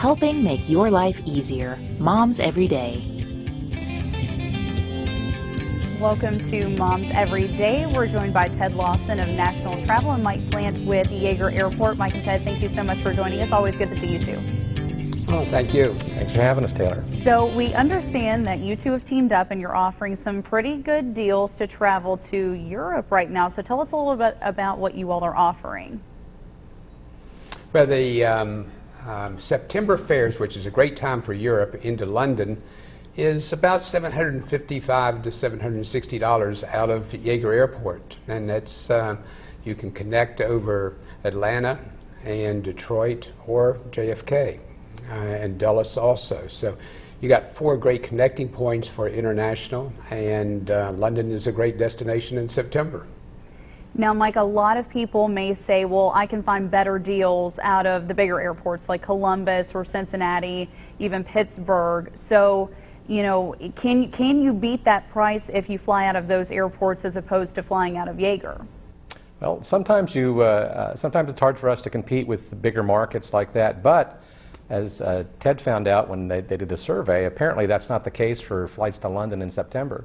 helping make your life easier. Moms Every Day. Welcome to Moms Every Day. We're joined by Ted Lawson of National Travel and Mike Plant with Yeager Airport. Mike and Ted, thank you so much for joining us. Always good to see you two. Oh, thank you. Thanks for having us, Taylor. So we understand that you two have teamed up and you're offering some pretty good deals to travel to Europe right now. So tell us a little bit about what you all are offering. Well, the September fares, which is a great time for Europe, into London, is about $755 to $760 out of Yeager Airport. And that's, you can connect over Atlanta and Detroit or JFK. And Dulles also. So you got 4 great connecting points for international, and London is a great destination in September. Now, Mike, a lot of people may say, well, I can find better deals out of the bigger airports like Columbus or Cincinnati, even Pittsburgh. So, you know, can you beat that price if you fly out of those airports as opposed to flying out of Yeager? Well, sometimes it's hard for us to compete with the bigger markets like that, but as Ted found out when they did the survey, apparently that's not the case for flights to London in September.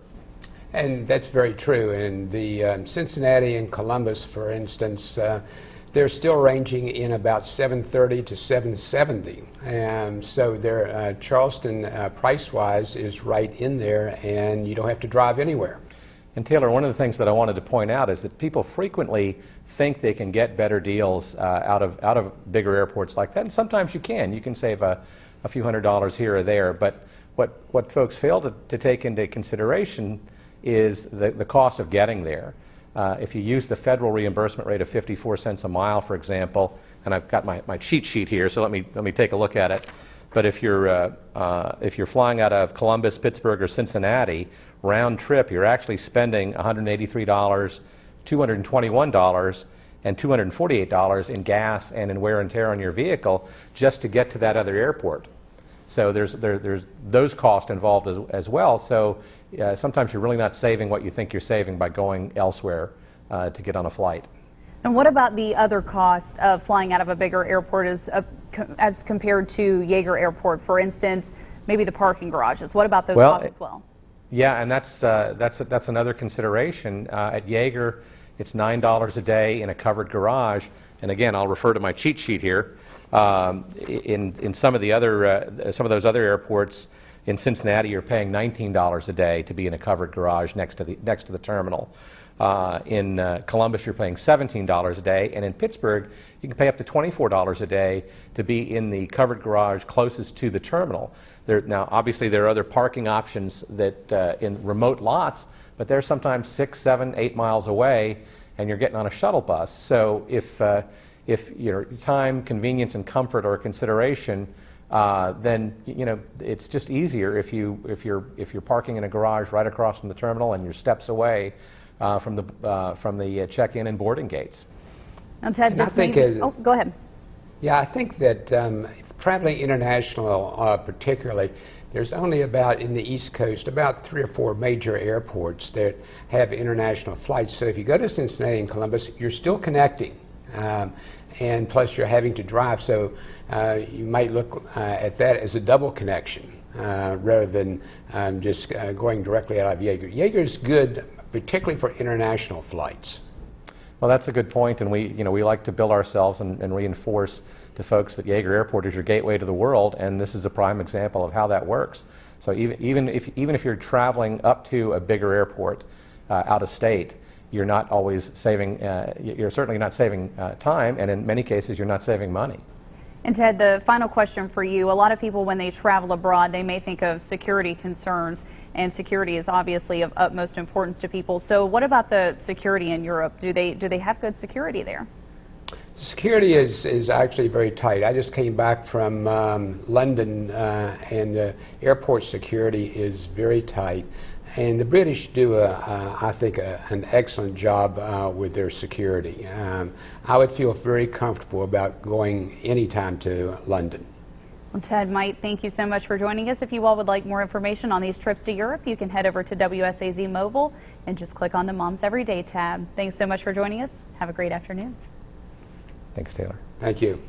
And that's very true. And the Cincinnati and Columbus, for instance, they're still ranging in about $730 to $770. And so their Charleston, price-wise, is right in there, and you don't have to drive anywhere. And Taylor, one of the things that I wanted to point out is that people frequently think they can get better deals out of bigger airports like that, and sometimes you can. You can save a few $100s here or there, but what folks fail to take into consideration is the cost of getting there. If you use the federal reimbursement rate of 54 cents a mile, for example, and I've got my cheat sheet here, so let me take a look at it. But if you're flying out of Columbus, Pittsburgh, or Cincinnati, round trip, you're actually spending $183, $221, and $248 in gas and in wear and tear on your vehicle just to get to that other airport. So there's those costs involved as well. So sometimes you're really not saving what you think you're saving by going elsewhere to get on a flight. And what about the other costs of flying out of a bigger airport as compared to Yeager Airport? For instance, maybe the parking garages. What about those costs as well? Yeah, and that's another consideration. At Yeager, it's $9 a day in a covered garage. And again, I'll refer to my cheat sheet here. In some of those other airports, in Cincinnati, you're paying $19 a day to be in a covered garage next to the terminal. In Columbus, you're paying $17 a day, and in Pittsburgh, you can pay up to $24 a day to be in the covered garage closest to the terminal. Now, obviously, there are other parking options that in remote lots, but they're sometimes 6, 7, 8 miles away, and you're getting on a shuttle bus. So if your time, convenience, and comfort are a consideration, then it's just easier if you're parking in a garage right across from the terminal and you're steps away from the check-in and boarding gates. And Ted, go ahead. Yeah, I think that traveling international, particularly, there's only about, in the East Coast, about 3 or 4 major airports that have international flights. So if you go to Cincinnati and Columbus, you're still connecting. And plus you're having to drive, so you might look at that as a double connection rather than just going directly out of Yeager. Yeager is good, particularly for international flights. Well, that's a good point, and we like to bill ourselves and reinforce to folks that Yeager Airport is your gateway to the world, and this is a prime example of how that works. So even if you're traveling up to a bigger airport out of state, you're not always saving. You're certainly not saving time, and in many cases, you're not saving money. And Ted, the final question for you: a lot of people, when they travel abroad, they may think of security concerns, and security is obviously of utmost importance to people. So, what about the security in Europe? Do they have good security there? Security is actually very tight. I just came back from London, and the airport security is very tight. And the British do, I think, an excellent job with their security. I would feel very comfortable about going anytime to London. Well, Ted, Mike, thank you so much for joining us. If you all would like more information on these trips to Europe, you can head over to WSAZ Mobile and just click on the Moms Everyday tab. Thanks so much for joining us. Have a great afternoon. Thanks, Taylor. Thank you.